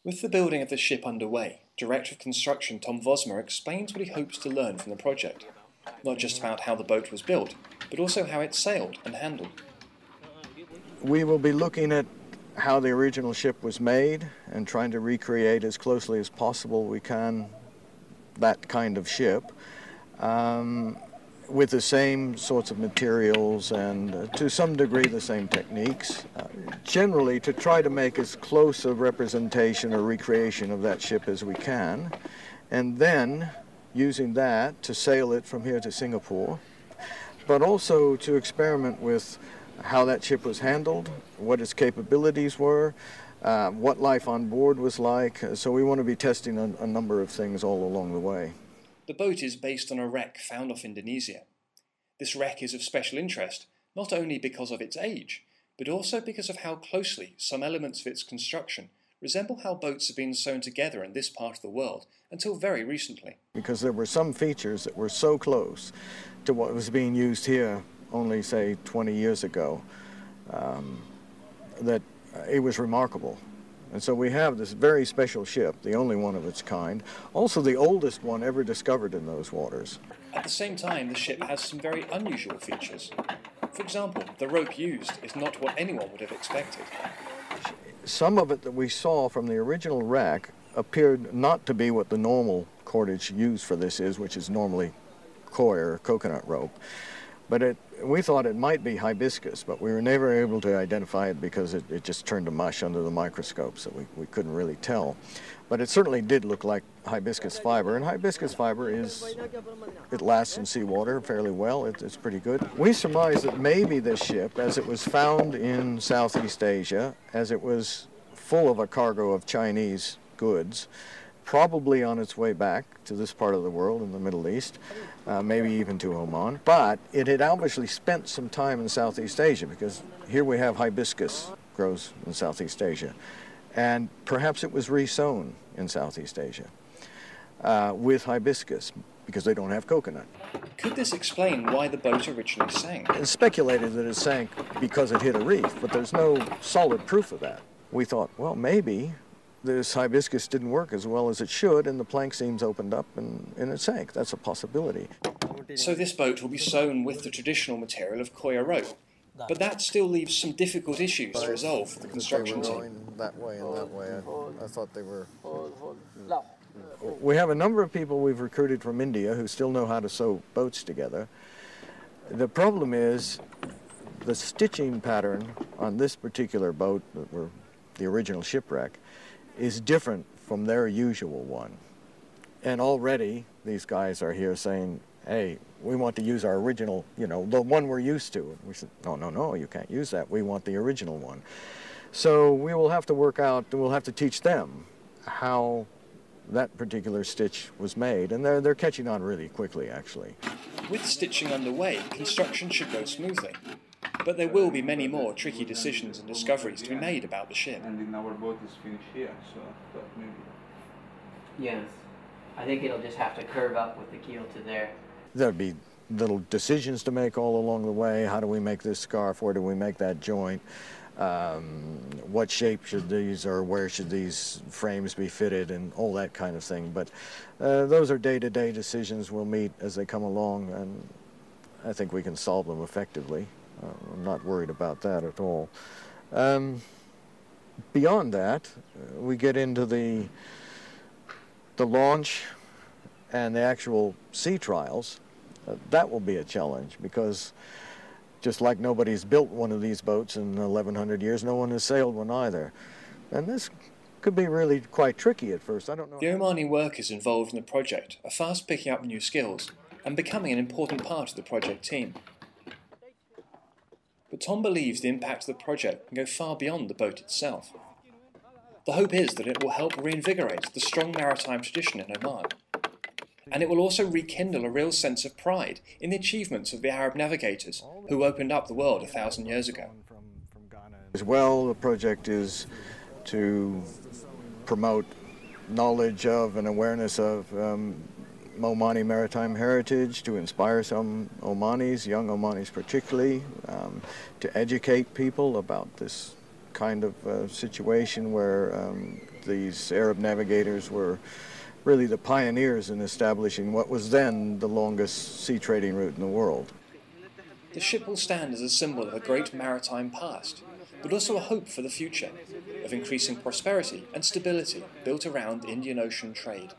With the building of the ship underway, Director of Construction Tom Vosmer explains what he hopes to learn from the project. Not just about how the boat was built, but also how it sailed and handled. We will be looking at how the original ship was made and trying to recreate as closely as possible we can that kind of ship with the same sorts of materials and to some degree the same techniques. Generally to try to make as close a representation or recreation of that ship as we can, and then using that to sail it from here to Singapore, but also to experiment with how that ship was handled, what its capabilities were, what life on board was like. So we want to be testing a number of things all along the way. The boat is based on a wreck found off Indonesia. This wreck is of special interest, not only because of its age, but also because of how closely some elements of its construction resemble how boats have been sewn together in this part of the world until very recently. Because there were some features that were so close to what was being used here only, say, 20 years ago, that it was remarkable. And so we have this very special ship, the only one of its kind, also the oldest one ever discovered in those waters. At the same time, the ship has some very unusual features. For example, the rope used is not what anyone would have expected. Some of it that we saw from the original wreck appeared not to be what the normal cordage used for this is, which is normally koi or coconut rope. But we thought it might be hibiscus, but we were never able to identify it because it just turned to mush under the microscope, so we couldn't really tell. But it certainly did look like hibiscus fiber, and hibiscus fiber it lasts in seawater fairly well. It's pretty good. We surmised that maybe this ship, as it was found in Southeast Asia, as it was full of a cargo of Chinese goods, probably on its way back to this part of the world in the Middle East, maybe even to Oman. But it had obviously spent some time in Southeast Asia, because here we have hibiscus grows in Southeast Asia. And perhaps it was resown in Southeast Asia with hibiscus, because they don't have coconut. Could this explain why the boat originally sank? It's speculated that it sank because it hit a reef, but there's no solid proof of that. We thought, well, maybe this hibiscus didn't work as well as it should, and the plank seams opened up and it sank. That's a possibility. So this boat will be sewn with the traditional material of koya rope, but that still leaves some difficult issues to resolve for the construction team. That way and that way. I thought they were... We have a number of people we've recruited from India who still know how to sew boats together. The problem is the stitching pattern on this particular boat, the original shipwreck, is different from their usual one. And already these guys are here saying, hey, we want to use our original, the one we're used to. And we said, no, you can't use that. We want the original one. So we will have to work out, we'll have to teach them how that particular stitch was made. And they're catching on really quickly, actually. With stitching underway, construction should go smoothly. But there will be many more tricky decisions and discoveries to be made about the ship. And then our boat is finished here, so that maybe... Yes. I think it'll just have to curve up with the keel to there. There'll be little decisions to make all along the way. How do we make this scarf? Where do we make that joint? What shape should these, or where should these frames be fitted, and all that kind of thing. But those are day-to-day decisions we'll meet as they come along, and I think we can solve them effectively. I'm not worried about that at all. Beyond that, we get into the launch and the actual sea trials. That will be a challenge, because just like nobody's built one of these boats in 1100 years, no one has sailed one either. And this could be really quite tricky at first. I don't know. The Omani workers involved in the project are fast picking up new skills and becoming an important part of the project team. But Tom believes the impact of the project can go far beyond the boat itself. The hope is that it will help reinvigorate the strong maritime tradition in Oman. And it will also rekindle a real sense of pride in the achievements of the Arab navigators who opened up the world 1,000 years ago. As well, the project is to promote knowledge of and awareness of Omani maritime heritage, to inspire some Omanis, young Omanis particularly, to educate people about this kind of situation where these Arab navigators were really the pioneers in establishing what was then the longest sea trading route in the world. The ship will stand as a symbol of a great maritime past, but also a hope for the future, of increasing prosperity and stability built around Indian Ocean trade.